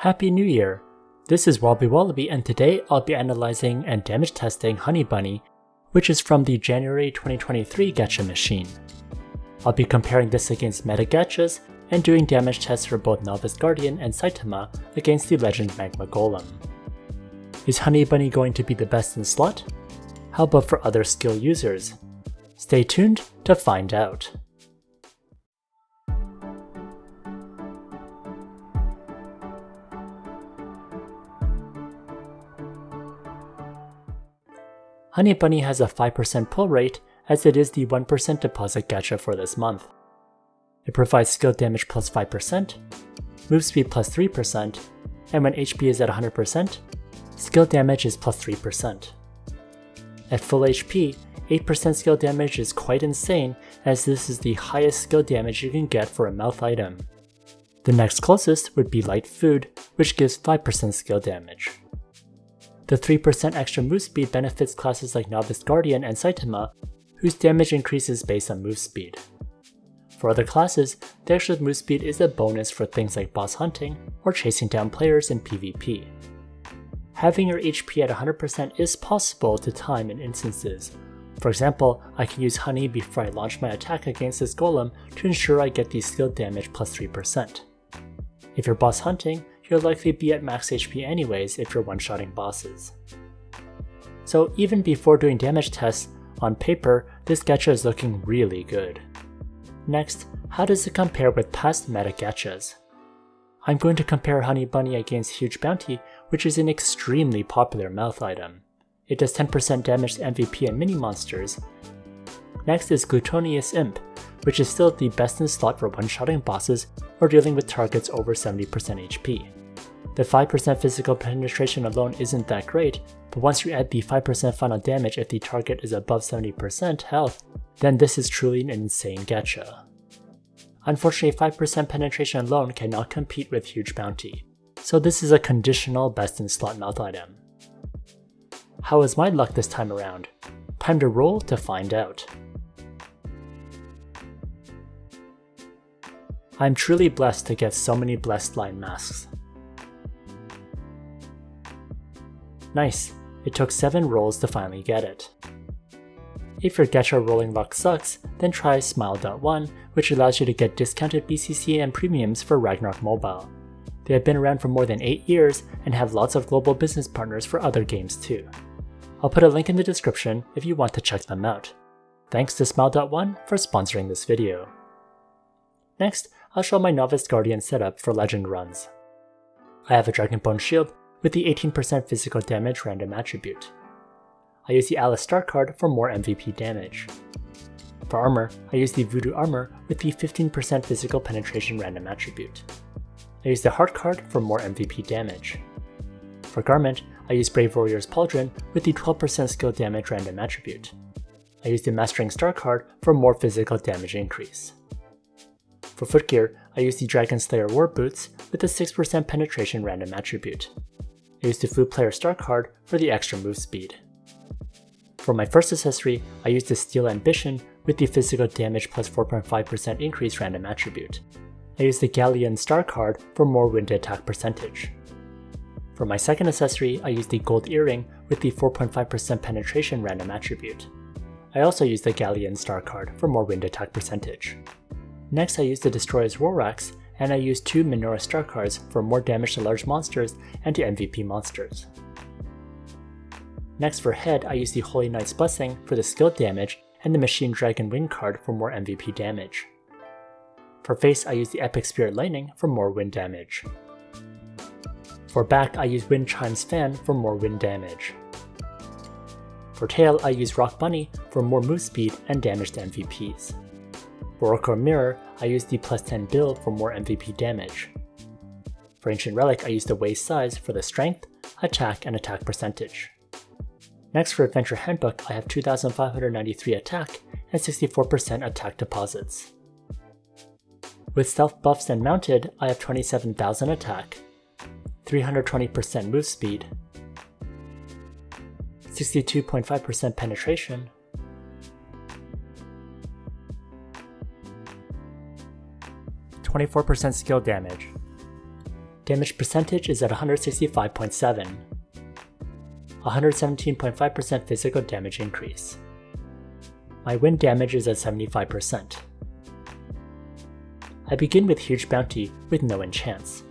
Happy New Year! This is WobblyWallaby, and today I'll be analyzing and damage testing Honey Bunny, which is from the January 2023 Gacha machine. I'll be comparing this against meta gachas and doing damage tests for both Novice Guardian and Saitama against the Legend Magma Golem. Is Honey Bunny going to be the best in slot? How about for other skill users? Stay tuned to find out. Honey Bunny has a 5% pull rate, as it is the 1% deposit gacha for this month. It provides skill damage plus 5%, move speed plus 3%, and when HP is at 100%, skill damage is plus 3%. At full HP, 8% skill damage is quite insane, as this is the highest skill damage you can get for a mouth item. The next closest would be light food, which gives 5% skill damage. The 3% extra move speed benefits classes like Novice Guardian and Saitama, whose damage increases based on move speed. For other classes, the extra move speed is a bonus for things like boss hunting or chasing down players in PvP. Having your HP at 100% is possible to time in instances. For example, I can use Honey before I launch my attack against this golem to ensure I get the skill damage plus 3%. If you're boss hunting, you'll likely be at max HP anyways if you're one-shotting bosses. So even before doing damage tests, on paper, this gacha is looking really good. Next, how does it compare with past meta gachas? I'm going to compare Honey Bunny against Huge Bounty, which is an extremely popular mouth item. It does 10% damage to MVP and mini-monsters. Next is Gluttonious Imp, which is still the best in slot for one-shotting bosses or dealing with targets over 70% HP. The 5% physical penetration alone isn't that great, but once you add the 5% final damage if the target is above 70% health, then this is truly an insane gacha. Unfortunately, 5% penetration alone cannot compete with Huge Bounty, so this is a conditional best in slot mouth item. How is my luck this time around? Time to roll to find out. I'm truly blessed to get so many blessed line masks. Nice, it took 7 rolls to finally get it. If your gacha rolling luck sucks, then try Smile.1, which allows you to get discounted BCC and premiums for Ragnarok Mobile. They have been around for more than 8 years and have lots of global business partners for other games too. I'll put a link in the description if you want to check them out. Thanks to Smile.1 for sponsoring this video. Next, I'll show my Novice Guardian setup for Legend runs. I have a Dragonbone Shield with the 18% physical damage random attribute. I use the Alice Star card for more MVP damage. For armor, I use the Voodoo Armor with the 15% physical penetration random attribute. I use the Heart card for more MVP damage. For garment, I use Brave Warrior's Pauldron with the 12% skill damage random attribute. I use the Mastering Star card for more physical damage increase. For footgear, I use the Dragon Slayer War Boots with the 6% penetration random attribute. I use the Flute Player Star card for the extra move speed. For my first accessory, I use the Steel Ambition with the physical damage plus 4.5% increase random attribute. I use the Galleon Star card for more wind attack percentage. For my second accessory, I use the Gold Earring with the 4.5% penetration random attribute. I also use the Galleon Star card for more wind attack percentage. Next, I use the Destroyer's War Axe, and I use 2 Menorah Star cards for more damage to large monsters and to MVP monsters. Next for head, I use the Holy Knight's Blessing for the skill damage and the Machine Dragon Wing card for more MVP damage. For face, I use the Epic Spirit Lightning for more wind damage. For back, I use Wind Chime's Fan for more wind damage. For tail, I use Rock Bunny for more move speed and damage to MVPs. For Orco Mirror, I use the plus 10 build for more MVP damage. For Ancient Relic, I use the Waist Size for the strength, attack, and attack percentage. Next for Adventure Handbook, I have 2,593 attack and 64% attack deposits. With stealth buffs and mounted, I have 27,000 attack, 320% move speed, 62.5% penetration, 24% skill damage, Damage percentage is at 165.7. 117.5% physical damage increase. My wind damage is at 75%. I begin with Huge Bounty with no enchants.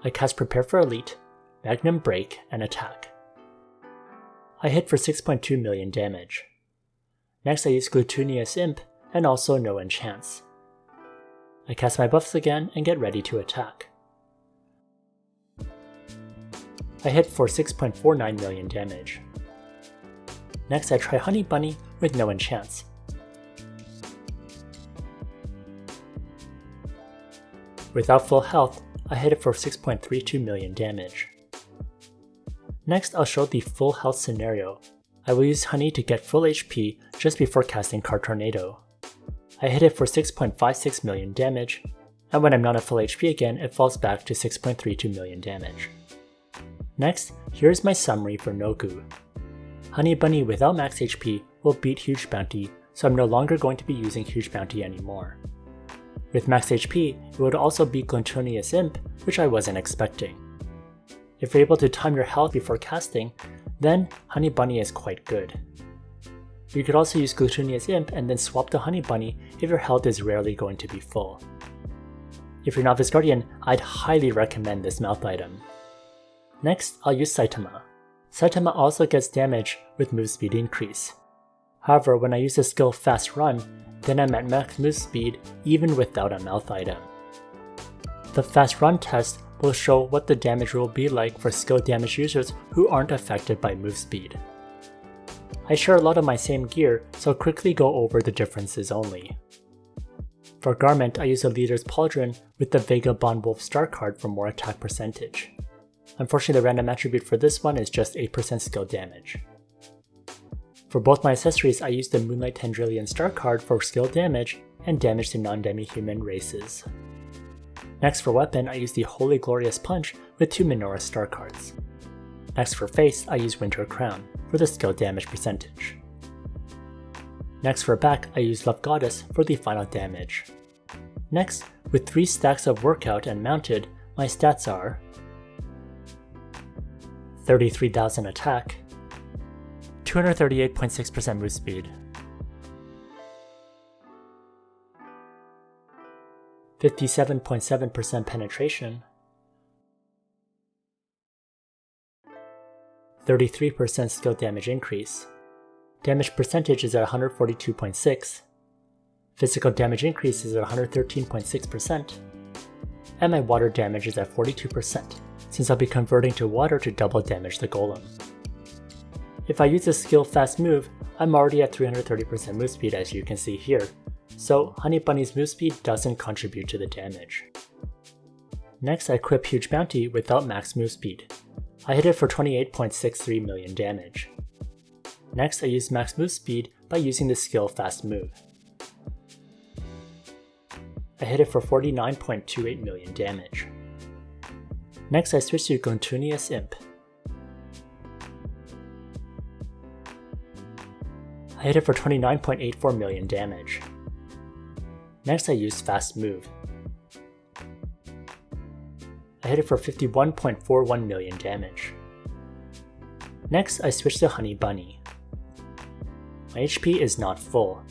I cast Prepare for Elite, Magnum Break, and Attack. I hit for 6.2 million damage. Next I use Gluteunious Imp and also no enchants. I cast my buffs again and get ready to attack. I hit for 6.49 million damage. Next I try Honey Bunny with no enchants. Without full health, I hit it for 6.32 million damage. Next I'll show the full health scenario. I will use Honey to get full HP just before casting Card Tornado. I hit it for 6.56 million damage, and when I'm not at full HP again, it falls back to 6.32 million damage. Next, here's my summary for Nogu. Honey Bunny without max HP will beat Huge Bounty, so I'm no longer going to be using Huge Bounty anymore. With max HP, it would also beat Gluteunious Imp, which I wasn't expecting. If you're able to time your health before casting, then Honey Bunny is quite good. You could also use Gluteunious Imp and then swap to Honey Bunny if your health is rarely going to be full. If you're Novice Guardian, I'd highly recommend this mouth item. Next, I'll use Saitama. Saitama also gets damage with move speed increase. However, when I use the skill Fast Run, then I'm at max move speed even without a mouth item. The Fast Run test will show what the damage will be like for skill damage users who aren't affected by move speed. I share a lot of my same gear, so I'll quickly go over the differences only. For Garment, I use a Leader's Pauldron with the Vagabond Wolf star card for more attack percentage. Unfortunately, the random attribute for this one is just 8% skill damage. For both my accessories, I use the Moonlight Tendrillion star card for skill damage and damage to non-demi-human races. Next for weapon, I use the Holy Glorious Punch with 2 Menorah star cards. Next for face, I use Winter Crown for the skill damage percentage. Next for back, I use Love Goddess for the final damage. Next, with 3 stacks of Workout and mounted, my stats are 33,000 attack, 238.6% move speed, 57.7% penetration, 33% skill damage increase, damage percentage is at 142.6, physical damage increase is at 113.6%, and my water damage is at 42%, since I'll be converting to water to double damage the golem. If I use the skill Fast Move, I'm already at 330% move speed as you can see here, so Honey Bunny's move speed doesn't contribute to the damage. Next I equip Huge Bounty without max move speed. I hit it for 28.63 million damage. Next I use max move speed by using the skill Fast Move. I hit it for 49.28 million damage. Next I switch to Gluteunious Imp. I hit it for 29.84 million damage. Next I use Fast Move. I hit it for 51.41 million damage. Next I switch to Honey Bunny. My HP is not full.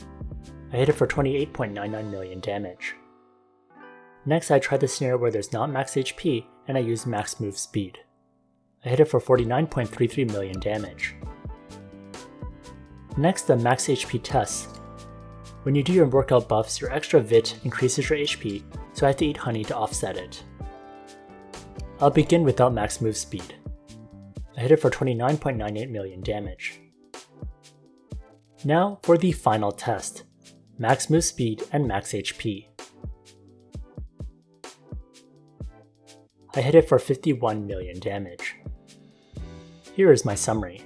I hit it for 28.99 million damage. Next I try the scenario where there's not max HP and I use max move speed. I hit it for 49.33 million damage. Next, the max HP test. When you do your workout buffs, your extra VIT increases your HP, so I have to eat honey to offset it. I'll begin without max move speed. I hit it for 29.98 million damage. Now for the final test, max move speed and max HP. I hit it for 51 million damage. Here is my summary.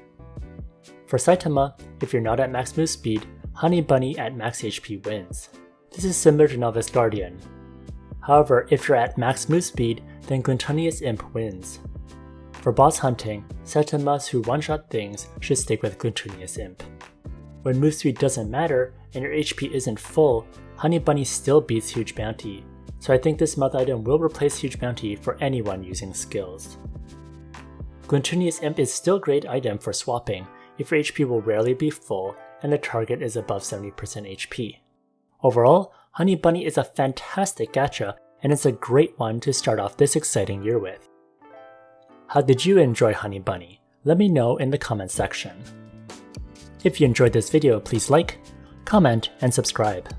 For Saitama, if you're not at max move speed, Honey Bunny at max HP wins. This is similar to Novice Guardian. However, if you're at max move speed, then Gluteunious Imp wins. For boss hunting, Saitamas who one-shot things should stick with Gluteunious Imp. When move speed doesn't matter and your HP isn't full, Honey Bunny still beats Huge Bounty, so I think this month item will replace Huge Bounty for anyone using skills. Glintunious Imp is still a great item for swapping if your HP will rarely be full and the target is above 70% HP. Overall, Honey Bunny is a fantastic gacha, and it's a great one to start off this exciting year with. How did you enjoy Honey Bunny? Let me know in the comments section. If you enjoyed this video, please like, comment, and subscribe.